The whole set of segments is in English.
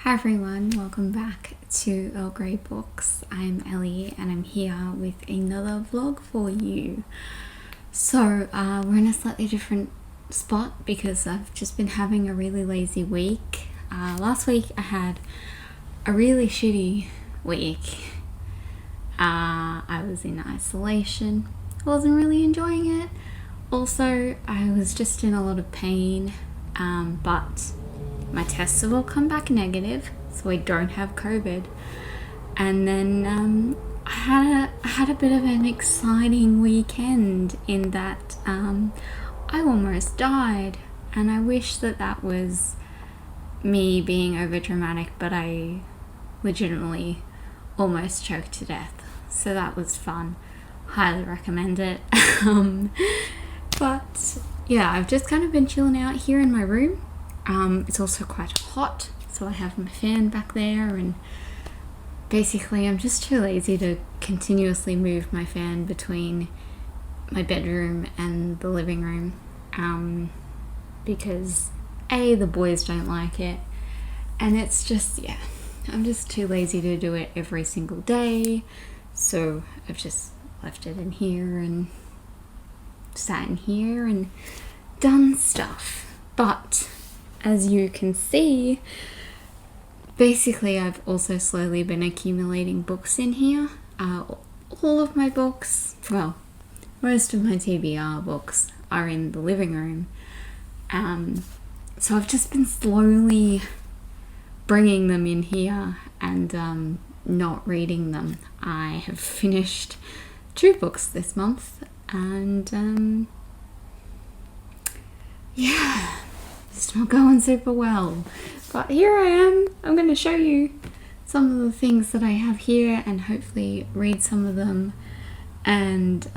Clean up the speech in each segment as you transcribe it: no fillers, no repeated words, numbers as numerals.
Hi everyone, welcome back to Earl Grey Books. I'm Ellie and I'm here with another vlog for you. So we're in a slightly different spot because I've just been having a really lazy week. Last week I had a really shitty week. I was in isolation. I wasn't really enjoying it. Also, I was just in a lot of pain, but my tests have all come back negative, so I don't have COVID. And then I had a bit of an exciting weekend in that I almost died, and I wish that was me being over dramatic, but I legitimately almost choked to death. So that was fun. Highly recommend it. But yeah, I've just kind of been chilling out here in my room. It's also quite hot, so I have my fan back there, and basically I'm just too lazy to continuously move my fan between my bedroom and the living room, because A, the boys don't like it, and it's just, yeah, I'm just too lazy to do it every single day, so I've just left it in here and sat in here and done stuff. But as you can see, basically I've also slowly been accumulating books in here. All of my books, well, most of my TBR books are in the living room. So I've just been slowly bringing them in here and not reading them. I have finished 2 books this month, and yeah, it's not going super well, but here I am. I'm going to show you some of the things that I have here and hopefully read some of them. And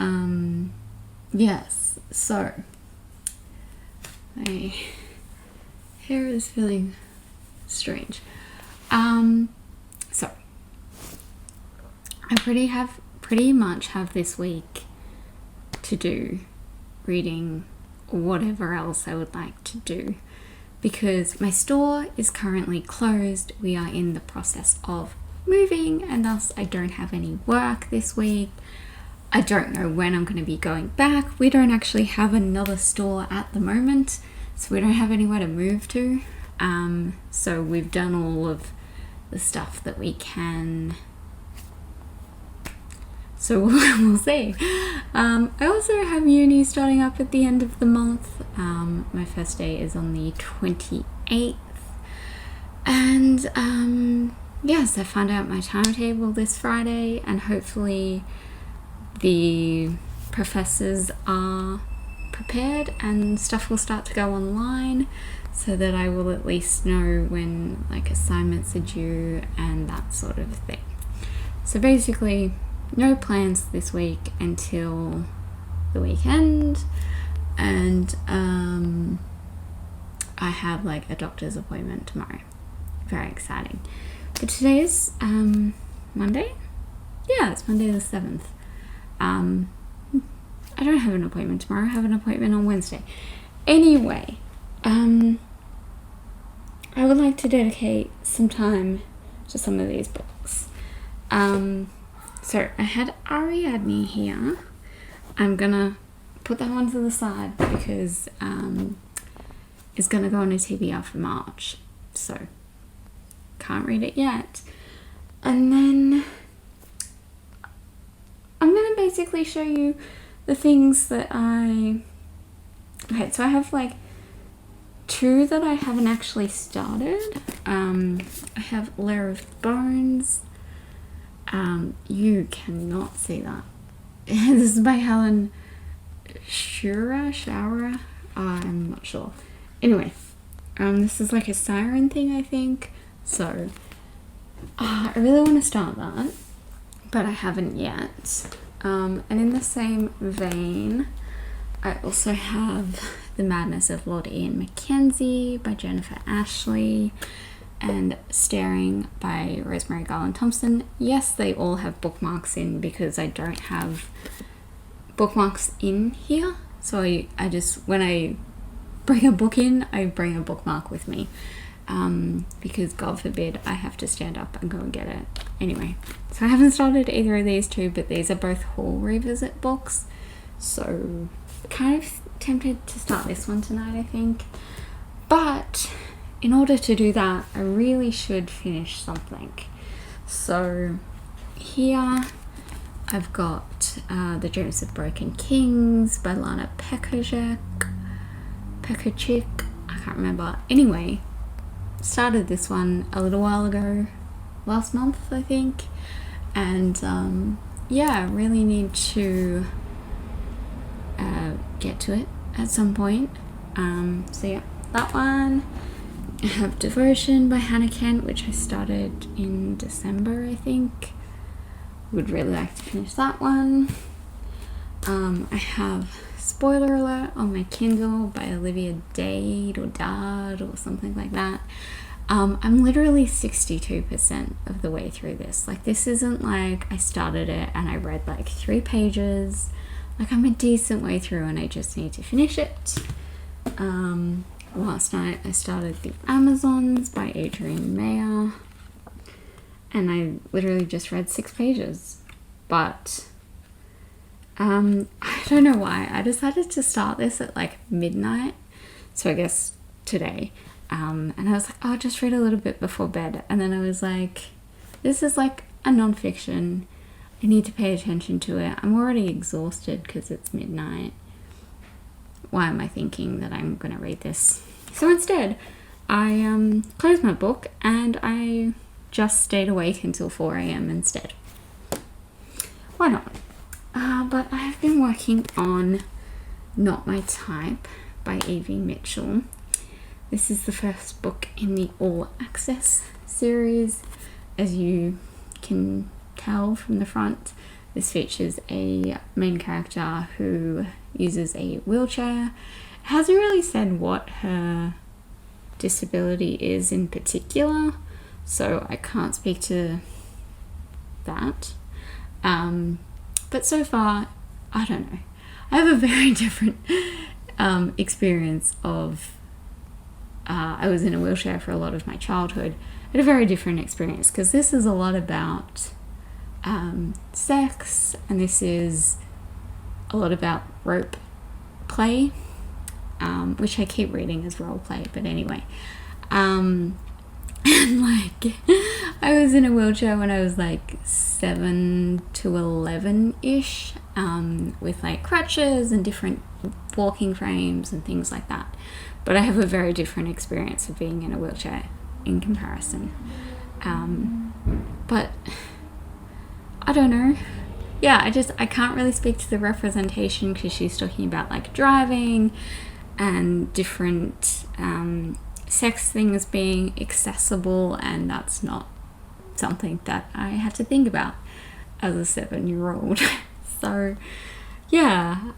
yes, so my hair is feeling strange. So I pretty much have this week to do reading whatever else I would like to do, because my store is currently closed. We are in the process of moving, and thus I don't have any work this week. I don't know when I'm going to be going back. We don't actually have another store at the moment, so we don't have anywhere to move to. So we've done all of the stuff that we can. So we'll see. I also have uni starting up at the end of the month. My first day is on the 28th. And yes, I found out my timetable this Friday, and hopefully the professors are prepared and stuff will start to go online, so that I will at least know when like assignments are due and that sort of thing. So basically, no plans this week until the weekend, and I have like a doctor's appointment tomorrow. Very exciting. But today's Monday? Yeah, it's Monday the 7th. I don't have an appointment tomorrow. I have an appointment on Wednesday. Anyway, I would like to dedicate some time to some of these books. So I had Ariadne here. I'm gonna put that one to the side because it's gonna go on a TBR for March, so can't read it yet. And then I'm gonna basically show you the things that okay, so I have like 2 that I haven't actually started. I have Lair of Bones. You cannot see that. This is by Helen Shura. I'm not sure. Anyway, this is like a siren thing, I think. So, I really want to start that, but I haven't yet. And in the same vein, I also have The Madness of Lord Ian Mckenzie by Jennifer Ashley, and Staring by Rosemary Garland Thompson. Yes, they all have bookmarks in because I don't have bookmarks in here. So I just, when I bring a book in, I bring a bookmark with me. because God forbid I have to stand up and go and get it. Anyway, so I haven't started either of these two, but these are both haul revisit books, so kind of tempted to start this one tonight, I think. But in order to do that, I really should finish something. So here I've got The Dreams of Broken Kings by Lana Pekacik. I can't remember. Anyway, started this one a little while ago, last month I think, and yeah, really need to get to it at some point. So yeah, that one. I have Devotion by Hannah Kent, which I started in December, I think. Would really like to finish that one. I have Spoiler Alert on my Kindle by Olivia Dade or Dard or something like that. I'm literally 62% of the way through this. Like, this isn't like I started it and I read like 3 pages. Like, I'm a decent way through and I just need to finish it. Last night I started The Amazons by Adrian Mayer, and I literally just read 6 pages. But I don't know why. I decided to start this at like midnight, so I guess today. And I was like, oh, I'll just read a little bit before bed. And then I was like, this is like a non-fiction. I need to pay attention to it. I'm already exhausted because it's midnight. Why am I thinking that I'm going to read this? So instead, I closed my book and I just stayed awake until 4 a.m. instead. Why not? But I have been working on Not My Type by Evie Mitchell. This is the first book in the All Access series. As you can tell from the front, this features a main character who uses a wheelchair. It hasn't really said what her disability is in particular, so I can't speak to that. But so far, I don't know. I have a very different experience of... I was in a wheelchair for a lot of my childhood. I had a very different experience because this is a lot about sex, and this is a lot about rope play, which I keep reading as role play, but anyway. And like, I was in a wheelchair when I was like 7 to 11-ish, with like crutches and different walking frames and things like that. But I have a very different experience of being in a wheelchair in comparison. But I don't know. Yeah, I can't really speak to the representation because she's talking about like driving and different sex things being accessible, and that's not something that I had to think about as a 7-year-old. So yeah.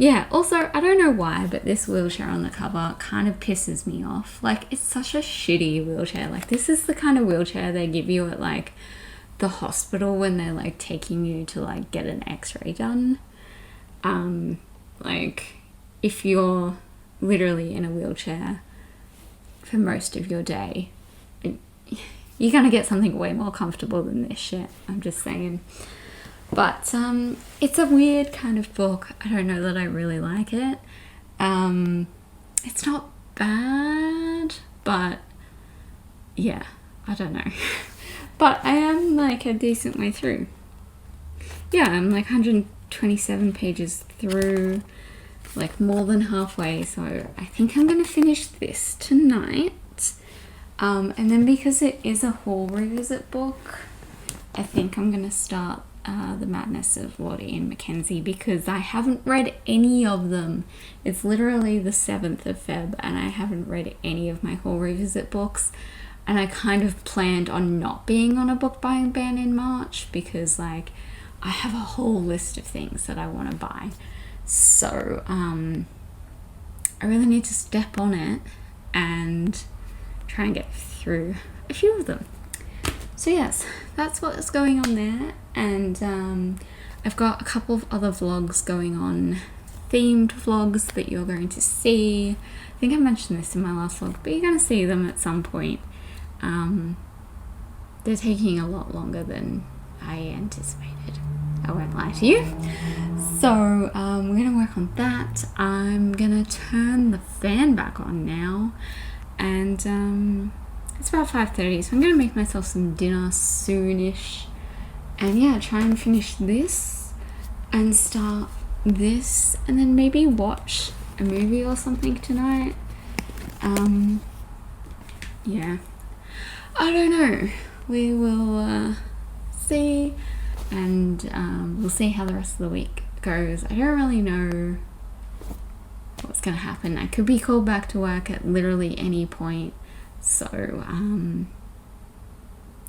Yeah, also, I don't know why, but this wheelchair on the cover kind of pisses me off. Like, it's such a shitty wheelchair. Like, this is the kind of wheelchair they give you at like the hospital when they're like taking you to like get an x-ray done. Like, if you're literally in a wheelchair for most of your day, you're gonna get something way more comfortable than this shit. I'm just saying. But it's a weird kind of book. I don't know that I really like it. It's not bad, but yeah, I don't know. But I am like a decent way through. Yeah, I'm like 127 pages through, like more than halfway, so I think I'm going to finish this tonight. And then because it is a haul revisit book, I think I'm going to start The Madness of Lottie and Mackenzie, because I haven't read any of them. It's literally the 7th of Feb and I haven't read any of my haul revisit books, and I kind of planned on not being on a book buying ban in March because like I have a whole list of things that I want to buy. So I really need to step on it and try and get through a few of them. So yes, that's what's going on there, and I've got a couple of other vlogs going on themed vlogs that you're going to see. I think I mentioned this in my last vlog, but you're going to see them at some point. They're taking a lot longer than I anticipated. I won't lie to you. So we're going to work on that. I'm going to turn the fan back on now, and it's about 5:30, so I'm going to make myself some dinner soonish, and yeah, try and finish this and start this, and then maybe watch a movie or something tonight. Yeah, I don't know. We will see, and we'll see how the rest of the week goes. I don't really know what's gonna happen. I could be called back to work at literally any point, so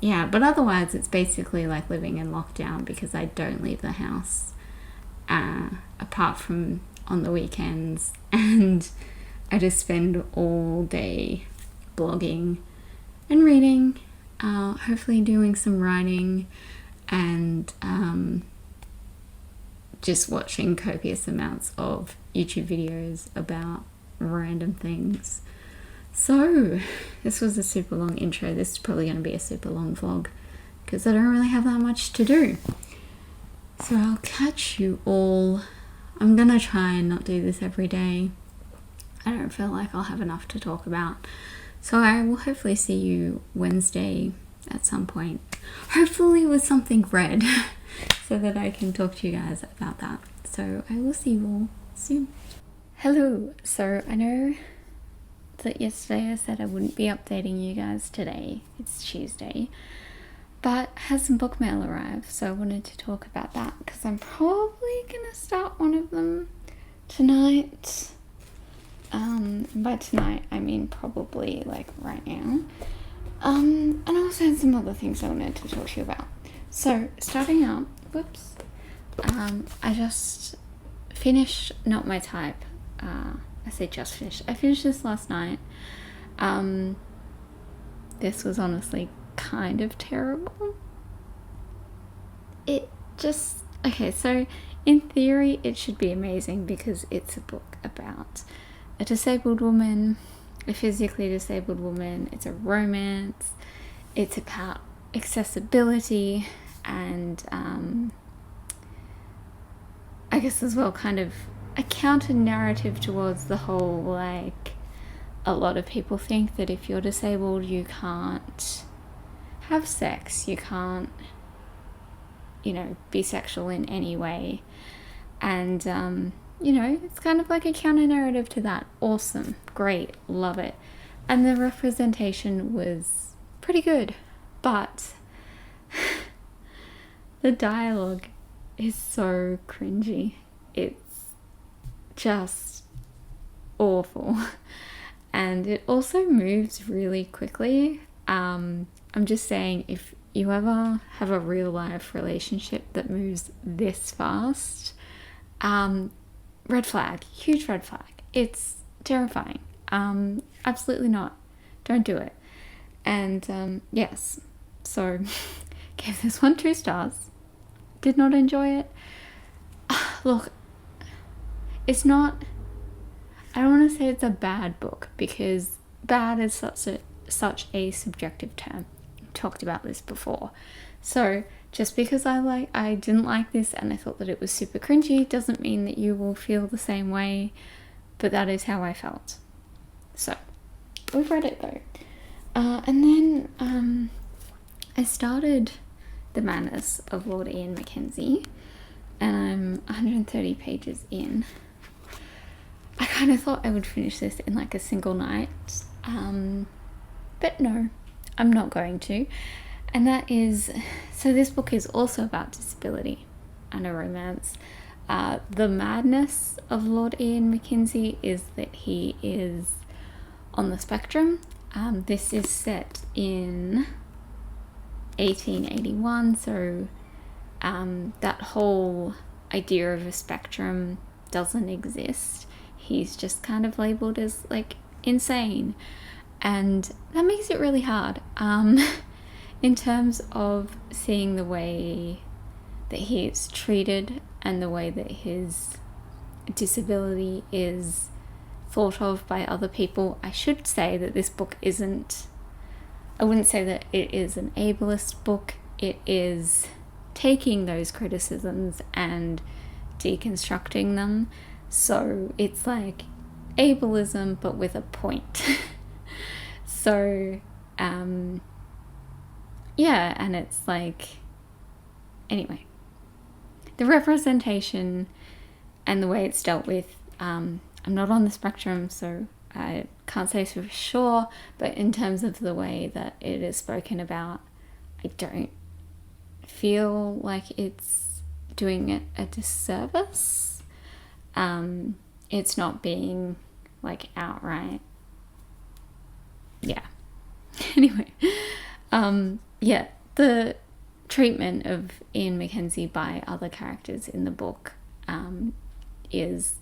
yeah, but otherwise it's basically like living in lockdown because I don't leave the house apart from on the weekends, and I just spend all day blogging and reading, hopefully doing some writing, and just watching copious amounts of YouTube videos about random things. So this was a super long intro. This is probably going to be a super long vlog because I don't really have that much to do. So I'll catch you all. I'm going to try and not do this every day. I don't feel like I'll have enough to talk about. So I will hopefully see you Wednesday at some point. Hopefully with something read so that I can talk to you guys about that. So I will see you all soon. Hello. So I know that yesterday I said I wouldn't be updating you guys today. It's Tuesday. But has some book mail arrived, so I wanted to talk about that because I'm probably going to start one of them tonight. By tonight, I mean probably like right now. And I also had some other things I wanted to talk to you about. So, starting out, whoops, I just finished Not My Type. I say just finished. I finished this last night. This was honestly kind of terrible. It just, okay, so in theory it should be amazing because it's a book about a disabled woman, a physically disabled woman. It's a romance. It's about accessibility and I guess as well kind of a counter narrative towards the whole, like, a lot of people think that if you're disabled you can't have sex, you can't, you know, be sexual in any way, and you know, it's kind of like a counter narrative to that. Awesome, great, love it. And the representation was pretty good, but the dialogue is so cringy. It's just awful, and it also moves really quickly. I'm just saying, if you ever have a real life relationship that moves this fast, red flag, huge red flag. It's terrifying. Absolutely not. Don't do it. And yes, so gave this one 2 stars. Did not enjoy it. Look, it's not, I don't want to say it's a bad book because bad is such a subjective term. I've talked about this before. So just because I didn't like this and I thought that it was super cringy doesn't mean that you will feel the same way, but that is how I felt. So we've read it though. And then I started The Madness of Lord Ian Mackenzie, and I'm 130 pages in. I kind of thought I would finish this in like a single night, but no, I'm not going to. And that is, so this book is also about disability and a romance. The madness of Lord Ian Mckenzie is that he is on the spectrum. This is set in 1881, so that whole idea of a spectrum doesn't exist. He's just kind of labeled as like insane, and that makes it really hard in terms of seeing the way that he is treated and the way that his disability is thought of by other people. I should say that this book isn't, I wouldn't say that it is an ableist book. It is taking those criticisms and deconstructing them. So it's like ableism but with a point. So yeah, and it's like, anyway, the representation and the way it's dealt with, I'm not on the spectrum, so I can't say for sure, but in terms of the way that it is spoken about, I don't feel like it's doing it a disservice. It's not being like outright, yeah. Anyway, yeah, the treatment of Ian Mckenzie by other characters in the book is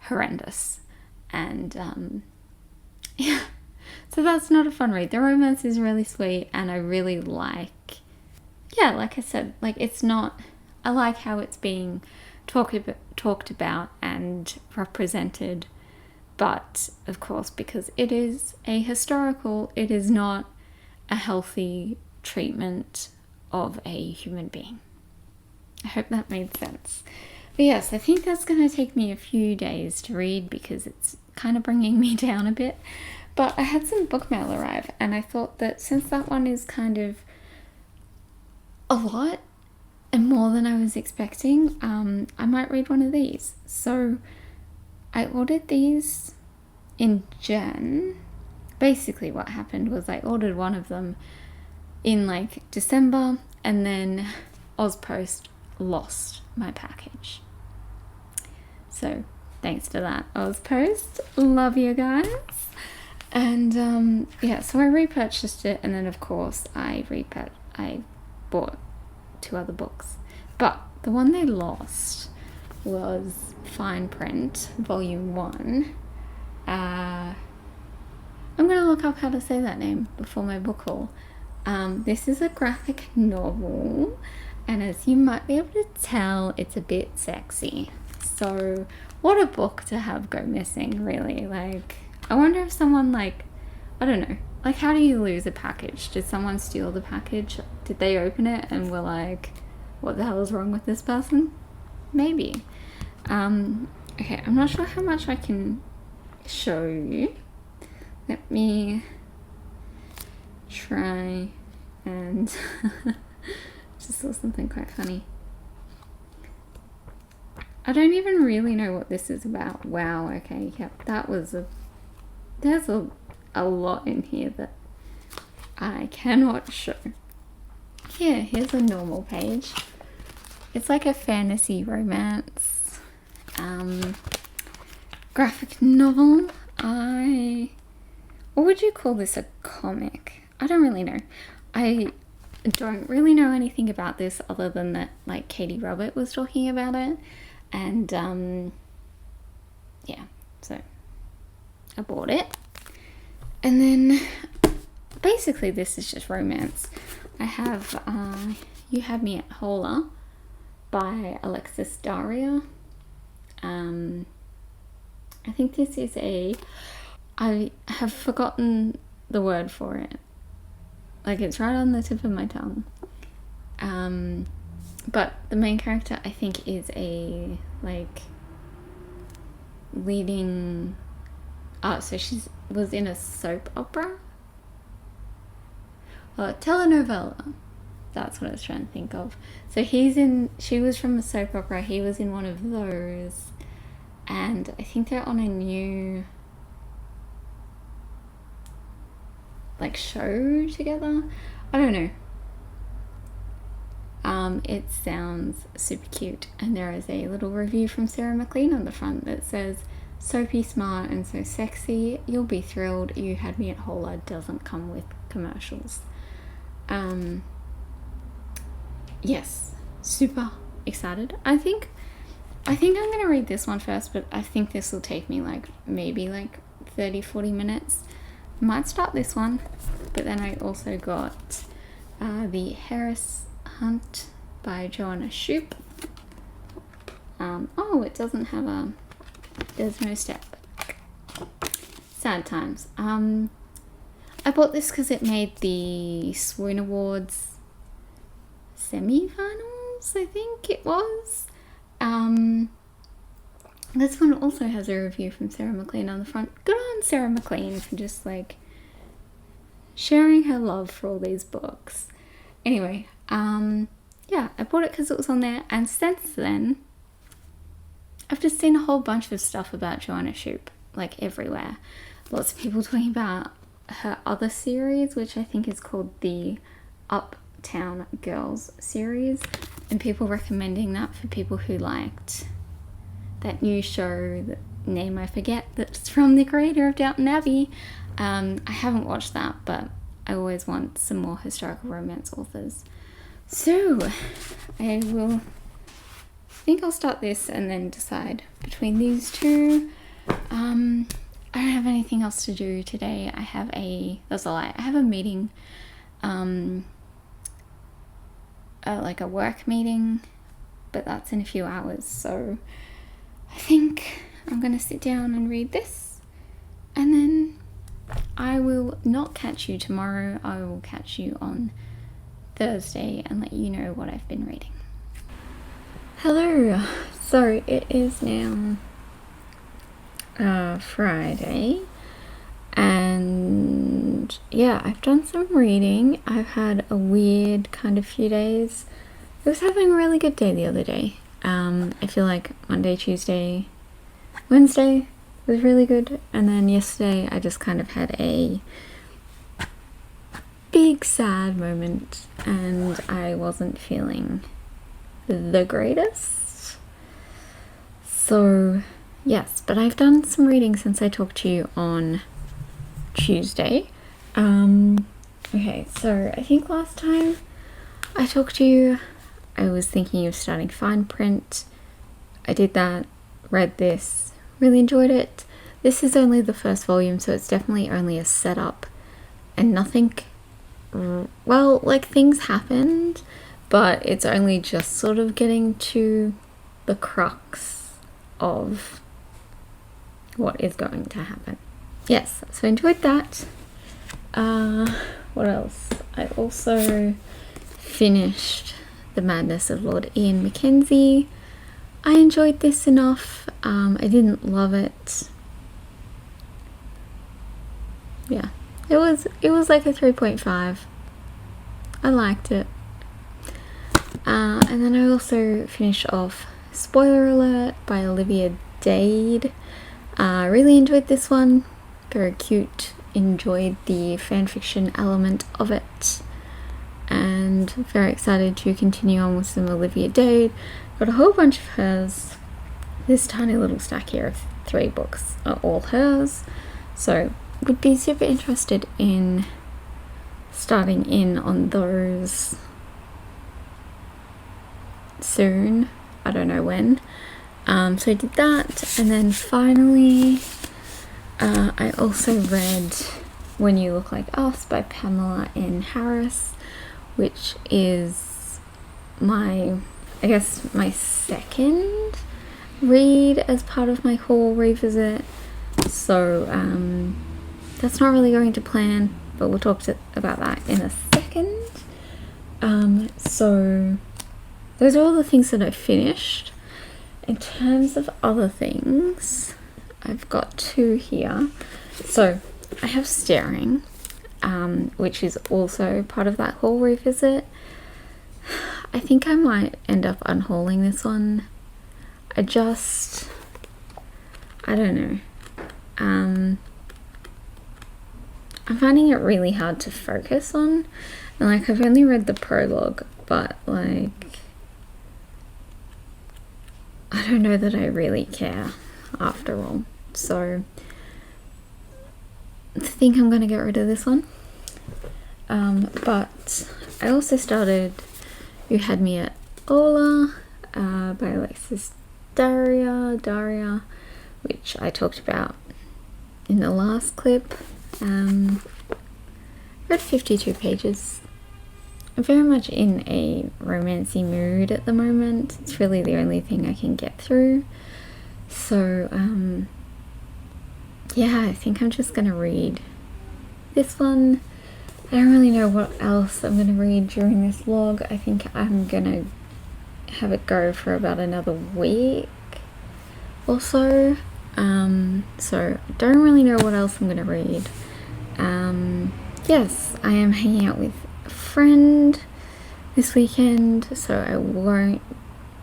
horrendous, and yeah, so that's not a fun read. The romance is really sweet, and I really like, yeah, like I said, like it's not, I like how it's being talked about and represented, but of course, because it is a historical, it is not a healthy treatment of a human being. I hope that made sense. But yes, I think that's going to take me a few days to read because it's kind of bringing me down a bit. But I had some book mail arrive, and I thought that since that one is kind of a lot and more than I was expecting, I might read one of these. So I ordered these in Jan. Basically what happened was I ordered one of them in like December, and then Ozpost lost my package. So thanks to that, Ozpost, love you guys. And yeah, so I repurchased it, and then of course I bought 2 other books, but the one they lost was Fine Print Volume 1. I'm gonna look up how to say that name before my book haul. This is a graphic novel, and as you might be able to tell, it's a bit sexy. So what a book to have go missing, really. Like, I wonder if someone, like, I don't know, like, how do you lose a package? Did someone steal the package? Did they open it and were like, what the hell is wrong with this person? Maybe. Okay, I'm not sure how much I can show you. Let me try and just saw something quite funny. I don't even really know what this is about. Wow, okay, yep, there's a lot in here that I cannot show. Yeah, here's a normal page. It's like a fantasy romance graphic novel. What would you call this, a comic? I don't really know. I don't really know anything about this other than that, like, Katie Robert was talking about it, and yeah, so I bought it. And then basically this is just romance. I have You Had Me at Hola by Alexis Daria. I think this is I have forgotten the word for it. Like, it's right on the tip of my tongue. But the main character, I think, is a, like, leading... Oh, so she was in a soap opera? Telenovela. That's what I was trying to think of. So she was from a soap opera, he was in one of those. And I think they're on a new, like, show together. I don't know. It sounds super cute, and there is a little review from Sarah McLean on the front that says, "Soapy, smart, and so sexy. You'll be thrilled. You Had Me at Hola doesn't come with commercials." Yes, super excited. I think I'm gonna read this one first, but I think this will take me maybe 30-40 minutes. Might start this one, but then I also got The Harris Hunt by Joanna Shoup. Oh, it doesn't have a, there's no step. Sad times. I bought this because it made the Swoon Awards semi-finals, I think it was. This one also has a review from Sarah McLean on the front. Good on Sarah McLean for just like sharing her love for all these books. Anyway, yeah, I bought it because it was on there, and since then I've just seen a whole bunch of stuff about Joanna Shupe, like everywhere. Lots of people talking about her other series, which I think is called the Uptown Girls series, and people recommending that for people who liked that new show, that name I forget, that's from the creator of Downton Abbey. I haven't watched that, but I always want some more historical romance authors. So I think I'll start this and then decide between these two. I don't have anything else to do today. I have a meeting, like a work meeting, but that's in a few hours. So I think I'm gonna sit down and read this, and then I will not catch you tomorrow. I will catch you on Thursday and let you know what I've been reading. Hello. So it is now Friday, and yeah, I've done some reading. I've had a weird kind of few days. I was having a really good day the other day. I feel like Monday, Tuesday, Wednesday was really good, and then yesterday I just kind of had a big sad moment and I wasn't feeling the greatest. So yes, but I've done some reading since I talked to you on Tuesday. Okay, so I think last time I talked to you I was thinking of starting fine print. I did that, read this, really enjoyed it. This is only the first volume, so it's definitely only a setup and nothing, well, like things happened, but it's only just sort of getting to the crux of what is going to happen. Yes, so I enjoyed that. What else? I also finished The Madness of Lord Ian Mackenzie. I enjoyed this enough. I didn't love it. Yeah, it was like a 3.5. I liked it. And then I also finished off Spoiler Alert by Olivia Dade. Really enjoyed this one. Very cute. Enjoyed the fanfiction element of it. And very excited to continue on with some Olivia Dade. Got a whole bunch of hers. This tiny little stack here of 3 books are all hers. So would be super interested in starting in on those soon. I don't know when. So I did that, and then finally I also read When You Look Like Us by Pamela N. Harris, which is my second read as part of my haul revisit. So that's not really going to plan, but we'll talk about that in a second. So those are all the things that I finished. In terms of other things, I've got 2 here. So I have Staring, which is also part of that haul revisit. I think I might end up unhauling this one. I don't know. I'm finding it really hard to focus on. And like, I've only read the prologue, but like, I don't know that I really care after all. So I think I'm gonna get rid of this one. But I also started You Had Me at Ola by Alexis Daria, which I talked about in the last clip. Read 52 pages very much in a romancy mood at the moment. It's really the only thing I can get through. So, yeah, I think I'm just gonna read this one. I don't really know what else I'm gonna read during this vlog. I think I'm gonna have it go for about another week or so. So I don't really know what else I'm gonna read. Yes, I am hanging out with a friend this weekend, so I won't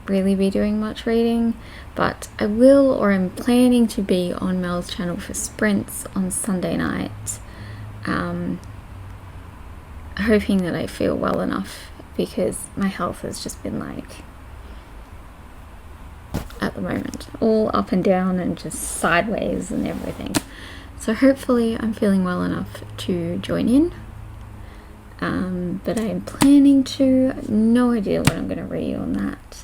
really be doing much reading, but I will, or I'm planning to be on Mel's channel for sprints on Sunday night, hoping that I feel well enough, because my health has just been like, at the moment, all up and down and just sideways and everything. So hopefully I'm feeling well enough to join in, but I'm planning to. No idea what I'm going to read on that.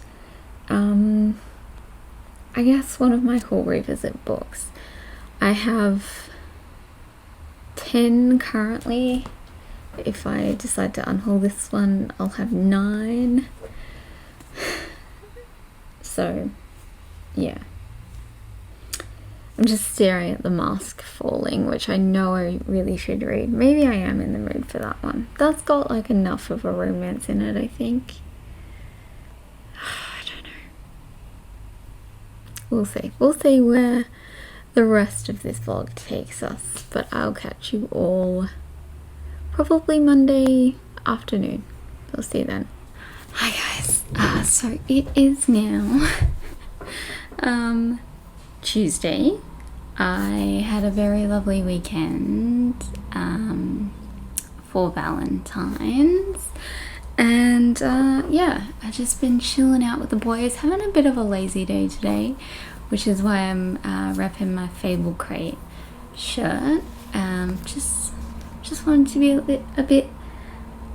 I guess one of my cool revisit books. I have 10 currently. If I decide to unhaul this one, I'll have 9. So, yeah. I'm just staring at The Mask Falling, which I know I really should read. Maybe I am in the mood for that one. That's got like enough of a romance in it, I think. I don't know. We'll see. We'll see where the rest of this vlog takes us. But I'll catch you all probably Monday afternoon. We'll see you then. Hi guys. So it is now Tuesday. I had a very lovely weekend for Valentine's, and yeah, I've just been chilling out with the boys, having a bit of a lazy day today, which is why I'm repping my Fable Crate shirt. Just wanted to be a bit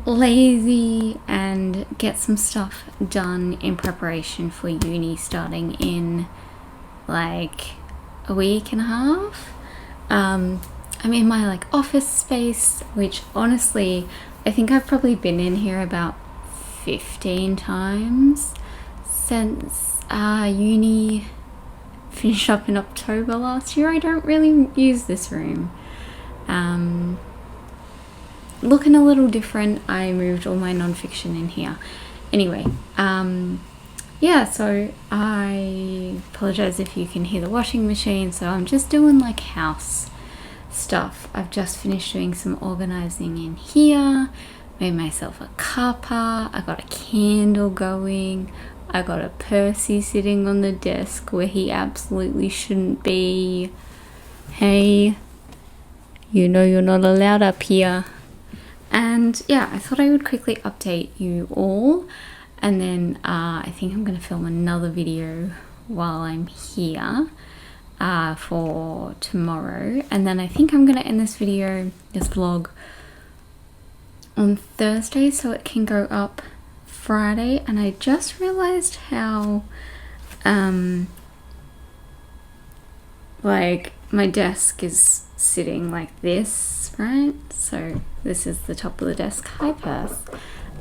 lazy and get some stuff done in preparation for uni starting in like a week and a half. I'm in my like office space, which honestly I think I've probably been in here about 15 times since uni finished up in October last year. I don't really use this room. Looking a little different. I moved all my non-fiction in here. Anyway, yeah, so I apologize if you can hear the washing machine. So I'm just doing like house stuff. I've just finished doing some organizing in here, made myself a cuppa, I got a candle going, I got a Percy sitting on the desk where he absolutely shouldn't be. Hey, you know you're not allowed up here. And yeah, I thought I would quickly update you all, and then I think I'm going to film another video while I'm here for tomorrow, and then I think I'm going to end this vlog on Thursday so it can go up Friday. And I just realized how like my desk is sitting like this, right? So this is the top of the desk. Hi, Perth.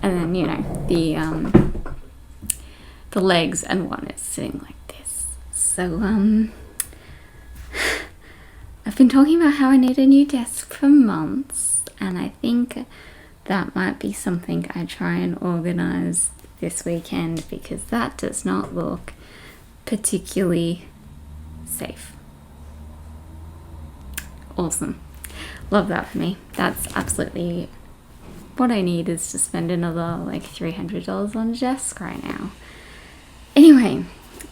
And then, you know, the legs and one is sitting like this. So I've been talking about how I need a new desk for months, and I think that might be something I try and organize this weekend, because that does not look particularly safe. Awesome. Love that for me. That's absolutely what I need, is to spend another like $300 on a desk right now. Anyway,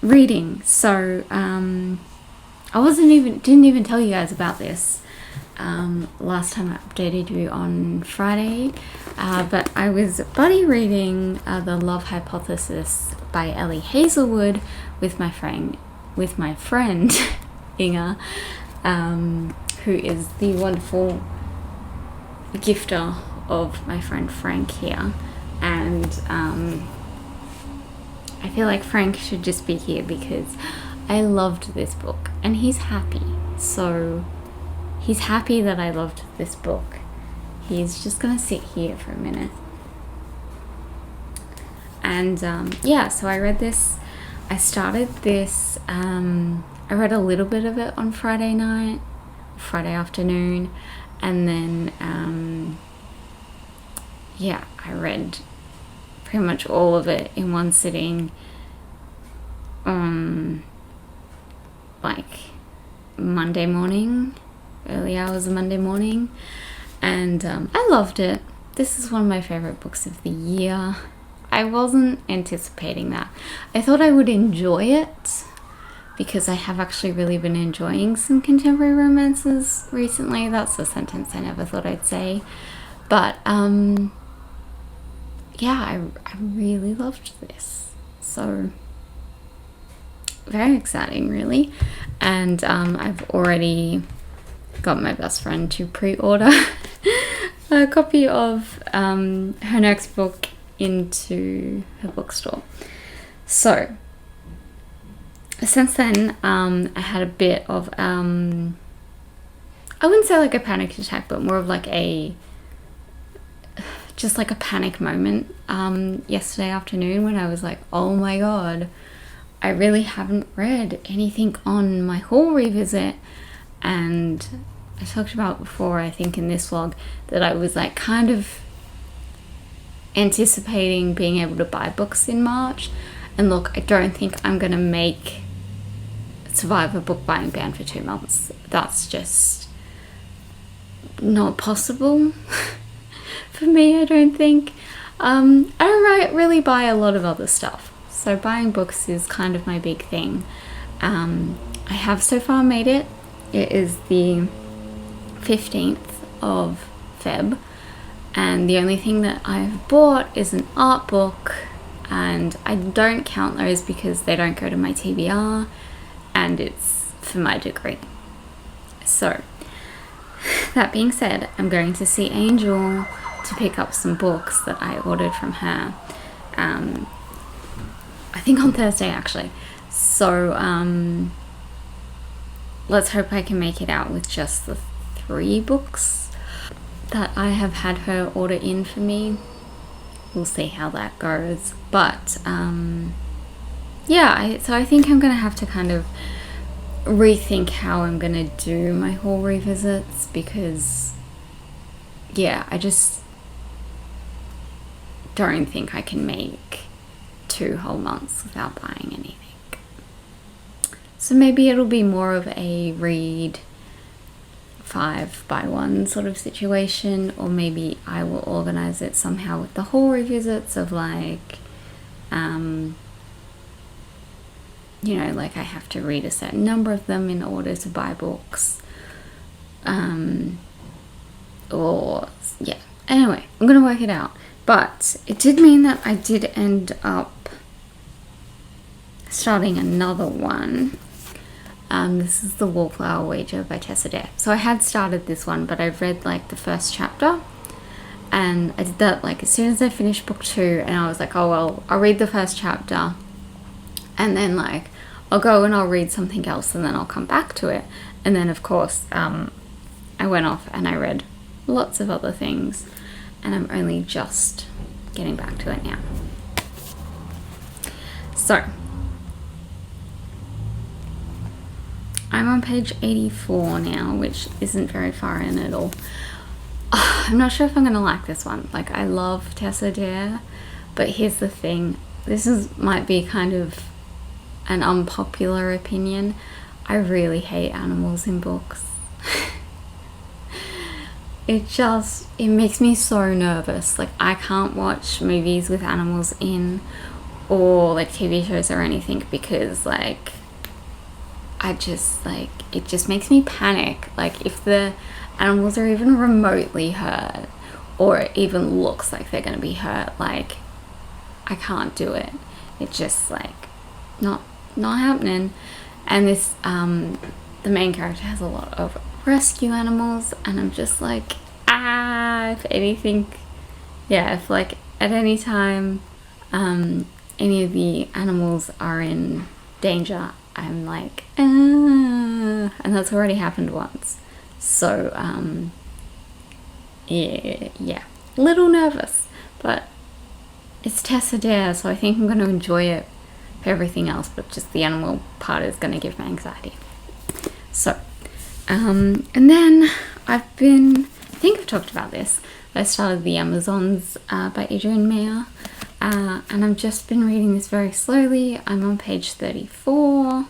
reading. So I didn't even tell you guys about this last time I updated you on Friday, but I was buddy reading The Love Hypothesis by Ellie Hazelwood with my friend Inga, who is the wonderful gifter of my friend Frank here. And I feel like Frank should just be here because I loved this book, and he's happy. So he's happy that I loved this book. He's just gonna sit here for a minute. And yeah, so I read this. I started this. I read a little bit of it on Friday night, Friday afternoon, and then yeah, I read pretty much all of it in one sitting. Like Monday morning, early hours of Monday morning, and I loved it. This is one of my favorite books of the year. I wasn't anticipating that. I thought I would enjoy it because I have actually really been enjoying some contemporary romances recently. That's a sentence I never thought I'd say, but yeah, I really loved this. So very exciting, really. And I've already got my best friend to pre-order a copy of her next book into her bookstore. So since then, I had a bit of I wouldn't say like a panic attack, but more of like just like a panic moment yesterday afternoon when I was like, oh my god, I really haven't read anything on my haul revisit. And I talked about before, I think in this vlog, that I was like kind of anticipating being able to buy books in March. And look, I don't think I'm gonna survive a book buying ban for 2 months. That's just not possible for me, I don't think. I don't really buy a lot of other stuff, so buying books is kind of my big thing. I have so far made it. It is the 15th of Feb, and the only thing that I've bought is an art book, and I don't count those because they don't go to my TBR and it's for my degree. So that being said, I'm going to see Angel to pick up some books that I ordered from her, I think on Thursday actually. So let's hope I can make it out with just the 3 books that I have had her order in for me. We'll see how that goes. But yeah, so I think I'm gonna have to kind of rethink how I'm gonna do my haul revisits, because yeah, I just don't think I can make 2 whole months without buying anything. So maybe it'll be more of a read 5 by 1 sort of situation, or maybe I will organize it somehow with the haul revisits of like you know, like I have to read a certain number of them in order to buy books, or yeah, anyway, I'm gonna work it out. But it did mean that I did end up starting another one. This is the Wallflower Wager by Tessa. So I had started this one, but I've read like the first chapter, and I did that like as soon as I finished book 2, and I was like, oh well, I'll read the first chapter and then like I'll go and I'll read something else and then I'll come back to it. And then of course I went off and I read lots of other things, and I'm only just getting back to it now. So I'm on page 84 now, which isn't very far in at all. I'm not sure if I'm gonna like this one. Like, I love Tessa Dare, but here's the thing. Might be kind of an unpopular opinion. I really hate animals in books. It makes me so nervous. Like, I can't watch movies with animals in, or like TV shows or anything, because like it just makes me panic. Like, if the animals are even remotely hurt, or it even looks like they're gonna be hurt, like I can't do it. It's just like not happening. And this the main character has a lot of rescue animals, and I'm just like, if anything, yeah, if like at any time any of the animals are in danger, I'm like, and that's already happened once. So yeah, little nervous, but it's Tessa Dare, so I think I'm going to enjoy it for everything else, but just the animal part is going to give me anxiety. So, and then I think I've talked about this. I started The Amazons by Adrian Mayer, and I've just been reading this very slowly. I'm on page 34.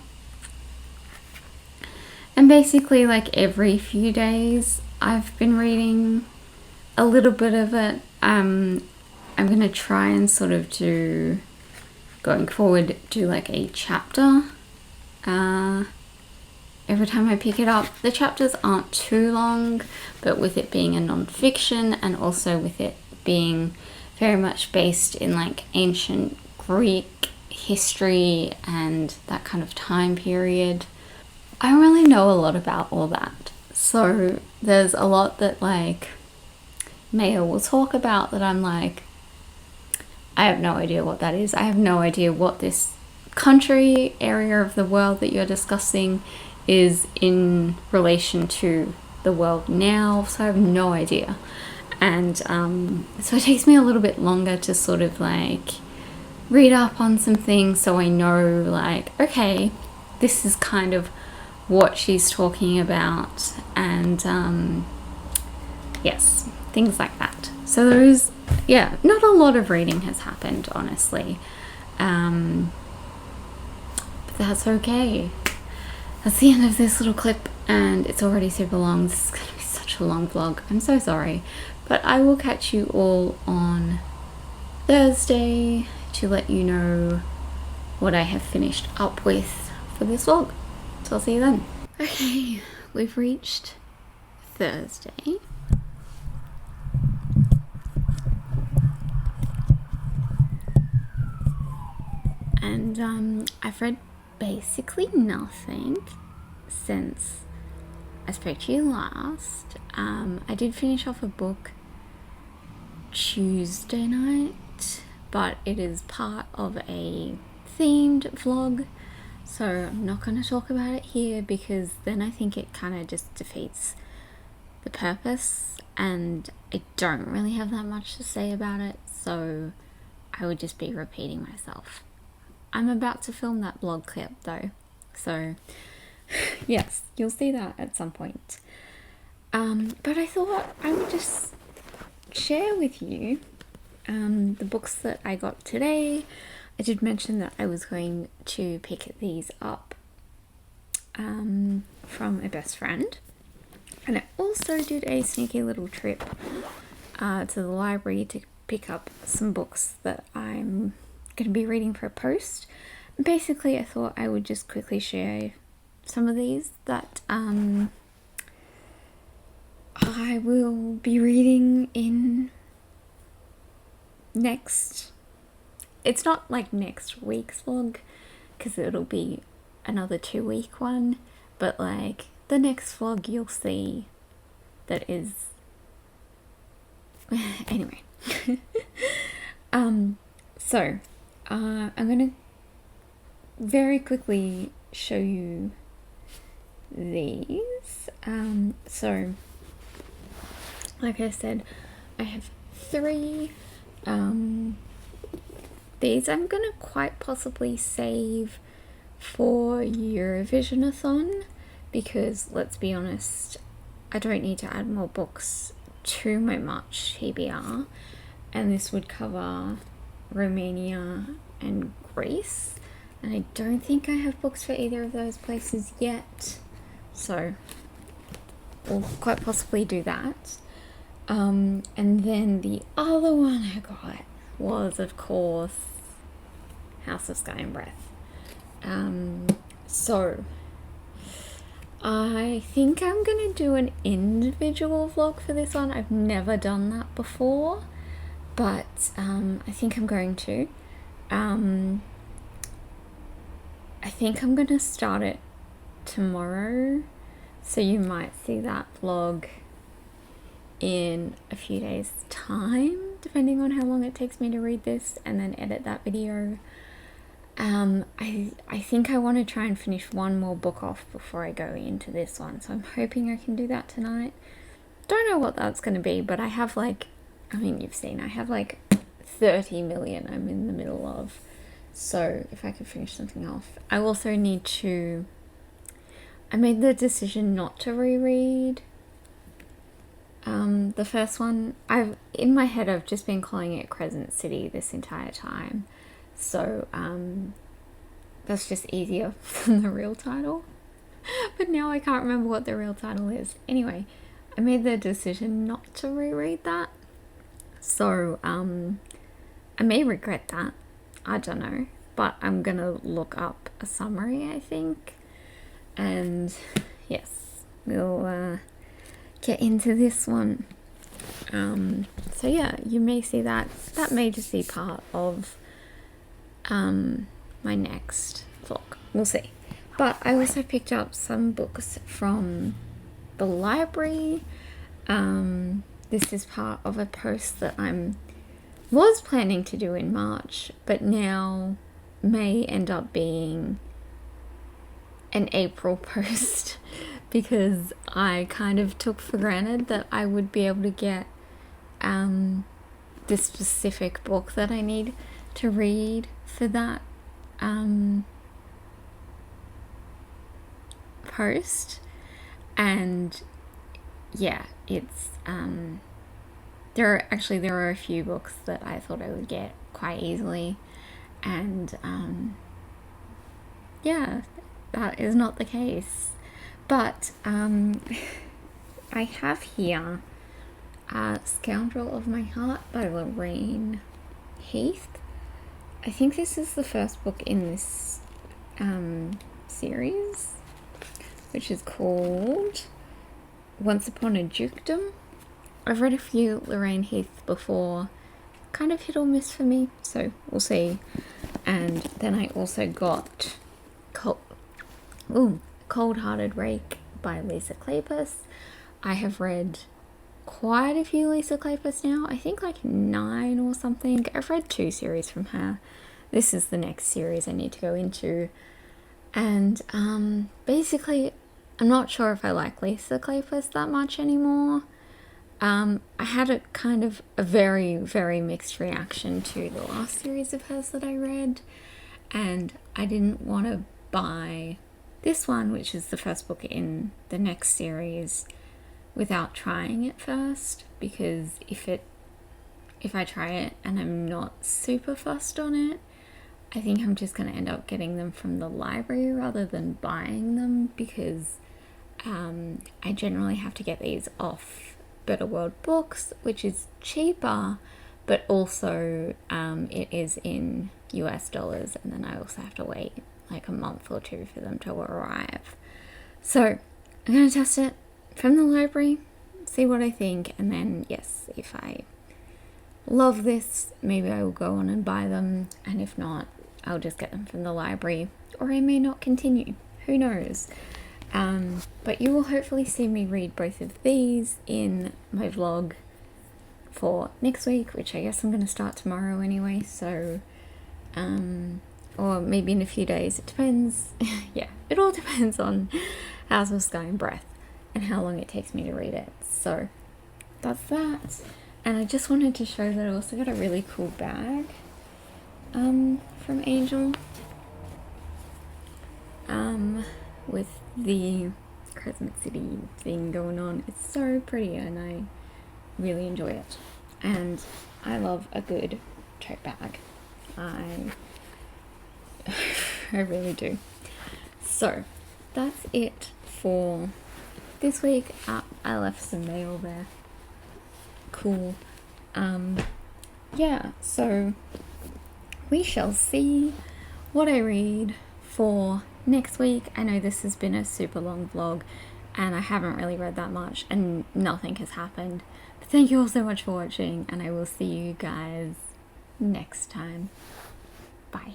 And basically, like every few days, I've been reading a little bit of it. I'm going to try and sort of going forward, do like a chapter every time I pick it up. The chapters aren't too long, but with it being a non-fiction and also with it being very much based in like ancient Greek history and that kind of time period, I don't really know a lot about all that. So there's a lot that like Mayer will talk about that I'm like, I have no idea what that is. I have no idea what this country area of the world that you're discussing is in relation to the world now. So I have no idea. And so it takes me a little bit longer to sort of like read up on some things so I know like, okay, this is kind of what she's talking about, and yes, things like that. So those, yeah, not a lot of reading has happened, honestly, but that's okay. That's the end of this little clip, and it's already super long. This is gonna be such a long vlog. I'm so sorry, but I will catch you all on Thursday to let you know what I have finished up with for this vlog. So I'll see you then. Okay, we've reached Thursday. And I've read basically nothing since I spoke to you last. I did finish off a book Tuesday night, but it is part of a themed vlog. So I'm not going to talk about it here because then I think it kind of just defeats the purpose, and I don't really have that much to say about it, so I would just be repeating myself. I'm about to film that blog clip though, so yes, you'll see that at some point. But I thought I would just share with you the books that I got today. I did mention that I was going to pick these up from a best friend, and I also did a sneaky little trip to the library to pick up some books that I'm going to be reading for a post. Basically, I thought I would just quickly share some of these that I will be reading in next... It's not like next week's vlog, because it'll be another 2-week one, but like the next vlog you'll see that is... Anyway. So, I'm going to very quickly show you these. So, like I said, I have 3... these I'm gonna quite possibly save for Eurovision-a-thon, because let's be honest, I don't need to add more books to my March TBR, and this would cover Romania and Greece, and I don't think I have books for either of those places yet, so we'll quite possibly do that. And then the other one I got was, of course, House of Sky and Breath. So I think I'm gonna do an individual vlog for this one. I've never done that before, but I think I'm going to. I think I'm gonna start it tomorrow, so you might see that vlog in a few days time, depending on how long it takes me to read this and then edit that video. I think I want to try and finish one more book off before I go into this one, so I'm hoping I can do that tonight. Don't know what that's going to be, but I have like, I mean, you've seen, I have like 30 million I'm in the middle of. So if I could finish something off. I also need to... I made the decision not to reread the first one. In my head, I've just been calling it Crescent City this entire time. So that's just easier than the real title. But now I can't remember what the real title is. Anyway, I made the decision not to reread that. So I may regret that. I don't know. But I'm going to look up a summary, I think. And yes, we'll get into this one. So yeah, you may see that. That may just be part of my next vlog. We'll see. But I also picked up some books from the library. This is part of a post that was planning to do in March, but now may end up being an April post because I kind of took for granted that I would be able to get this specific book that I need to read for that post. And yeah, it's there are a few books that I thought I would get quite easily, and yeah, that is not the case. But I have here Scoundrel of My Heart by Lorraine Heath. I think this is the first book in this series, which is called Once Upon a Dukedom. I've read a few Lorraine Heath before, kind of hit or miss for me, so we'll see. And then I also got Cold-Hearted Rake by Lisa Kleypas. I have read quite a few Lisa Kleypas now. I think like 9 or something. I've read 2 series from her. This is the next series I need to go into. And basically, I'm not sure if I like Lisa Kleypas that much anymore. I had a kind of a very, very mixed reaction to the last series of hers that I read. And I didn't want to buy this one, which is the first book in the next series, without trying it first, because if I try it and I'm not super fussed on it, I think I'm just going to end up getting them from the library rather than buying them, because I generally have to get these off Better World Books, which is cheaper, but also it is in US dollars, and then I also have to wait like a month or 2 for them to arrive. So I'm going to test it from the library, see what I think, and then yes, if I love this, maybe I will go on and buy them, and if not, I'll just get them from the library, or I may not continue, who knows. But you will hopefully see me read both of these in my vlog for next week, which I guess I'm going to start tomorrow anyway, so or maybe in a few days, it depends. Yeah, it all depends on House of Sky and Breath and how long it takes me to read it. So that's that. And I just wanted to show that I also got a really cool bag from Angel with the Crescent City thing going on. It's so pretty and I really enjoy it, and I love a good tote bag. I really do. So that's it for this week. I left some mail there. Cool. Yeah, so we shall see what I read for next week. I know this has been a super long vlog and I haven't really read that much and nothing has happened. But thank you all so much for watching, and I will see you guys next time. Bye.